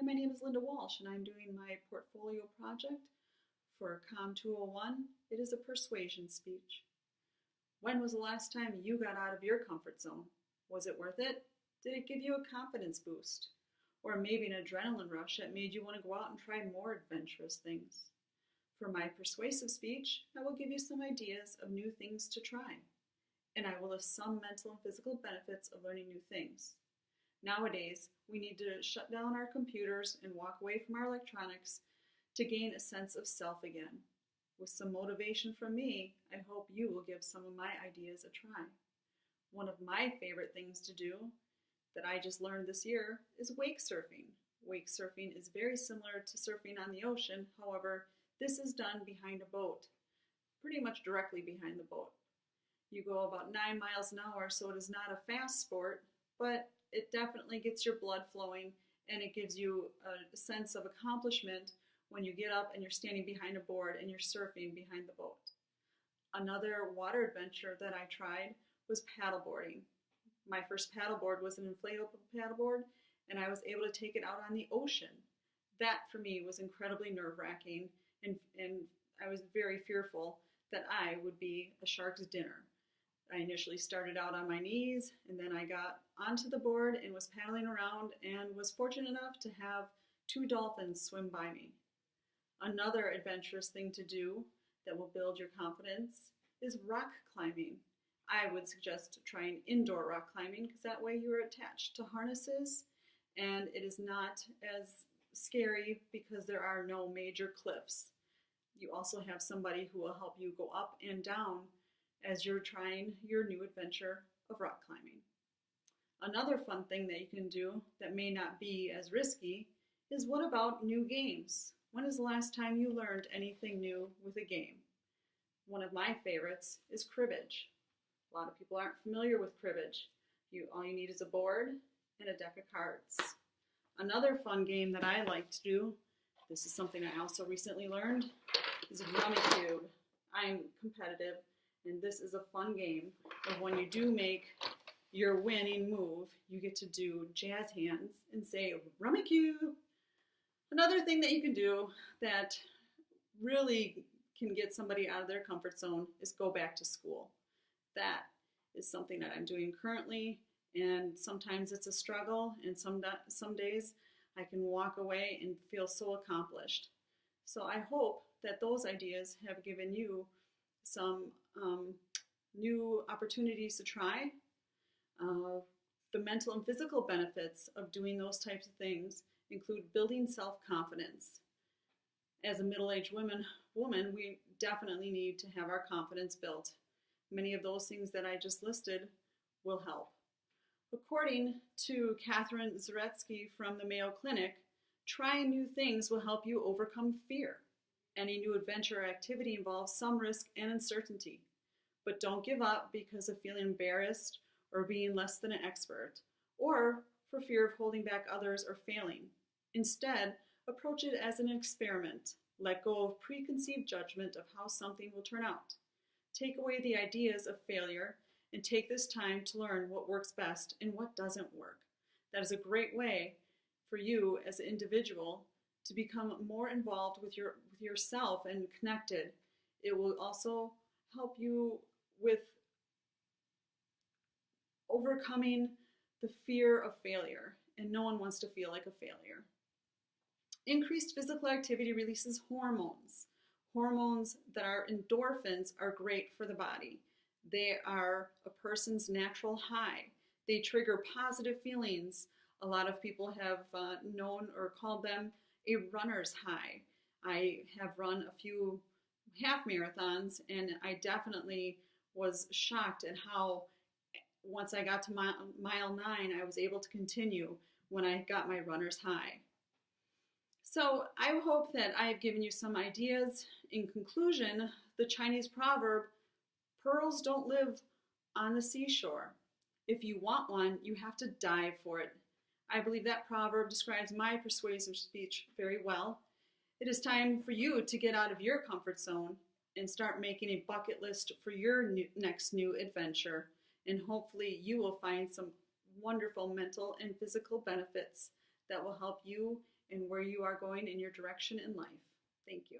Hi, my name is Linda Walsh, and I'm doing my portfolio project for COM 201. It is a persuasion speech. When was the last time you got out of your comfort zone? Was it worth it? Did it give you a confidence boost? Or maybe an adrenaline rush that made you want to go out and try more adventurous things? For my persuasive speech, I will give you some ideas of new things to try, and I will list some mental and physical benefits of learning new things. Nowadays, we need to shut down our computers and walk away from our electronics to gain a sense of self again. With some motivation from me, I hope you will give some of my ideas a try. One of my favorite things to do that I just learned this year is wake surfing. Wake surfing is very similar to surfing on the ocean, however, this is done behind a boat, pretty much directly behind the boat. You go about 9 miles an hour, so it is not a fast sport, but it definitely gets your blood flowing and it gives you a sense of accomplishment when you get up and you're standing behind a board and you're surfing behind the boat. Another water adventure that I tried was paddleboarding. My first paddleboard was an inflatable paddleboard, and I was able to take it out on the ocean. That for me was incredibly nerve-wracking, and I was very fearful that I would be a shark's dinner. I initially started out on my knees, and then I got onto the board and was paddling around and was fortunate enough to have 2 dolphins swim by me. Another adventurous thing to do that will build your confidence is rock climbing. I would suggest trying indoor rock climbing because that way you're attached to harnesses and it is not as scary because there are no major cliffs. You also have somebody who will help you go up and down as you're trying your new adventure of rock climbing. Another fun thing that you can do that may not be as risky is what about new games? When is the last time you learned anything new with a game? One of my favorites is cribbage. A lot of people aren't familiar with cribbage. All you need is a board and a deck of cards. Another fun game that I like to do, this is something I also recently learned, is Rummikub. I'm competitive, and this is a fun game of when you do make your winning move, you get to do jazz hands and say Rummikub. Another thing that you can do that really can get somebody out of their comfort zone is go back to school. That is something that I'm doing currently, and sometimes it's a struggle, and some days I can walk away and feel so accomplished. So I hope that those ideas have given you some new opportunities to try. The mental and physical benefits of doing those types of things include building self-confidence. As a middle-aged woman, we definitely need to have our confidence built. Many of those things that I just listed will help. According to Catherine Zaretsky from the Mayo Clinic, trying new things will help you overcome fear. Any new adventure or activity involves some risk and uncertainty, but don't give up because of feeling embarrassed or being less than an expert, or for fear of holding back others or failing. Instead, approach it as an experiment. Let go of preconceived judgment of how something will turn out. Take away the ideas of failure and take this time to learn what works best and what doesn't work. That is a great way for you as an individual to become more involved with yourself and connected. It will also help you with overcoming the fear of failure, and no one wants to feel like a failure. Increased physical activity releases hormones. Hormones that are endorphins are great for the body. They are a person's natural high. They trigger positive feelings. A lot of people have known or called them a runner's high. I have run a few half marathons, and I definitely was shocked at how once I got to mile 9, I was able to continue when I got my runner's high. So I hope that I have given you some ideas. In conclusion, the Chinese proverb, pearls don't live on the seashore. If you want one, you have to dive for it. I believe that proverb describes my persuasive speech very well. It is time for you to get out of your comfort zone and start making a bucket list for your next new adventure. And hopefully you will find some wonderful mental and physical benefits that will help you and where you are going in your direction in life. Thank you.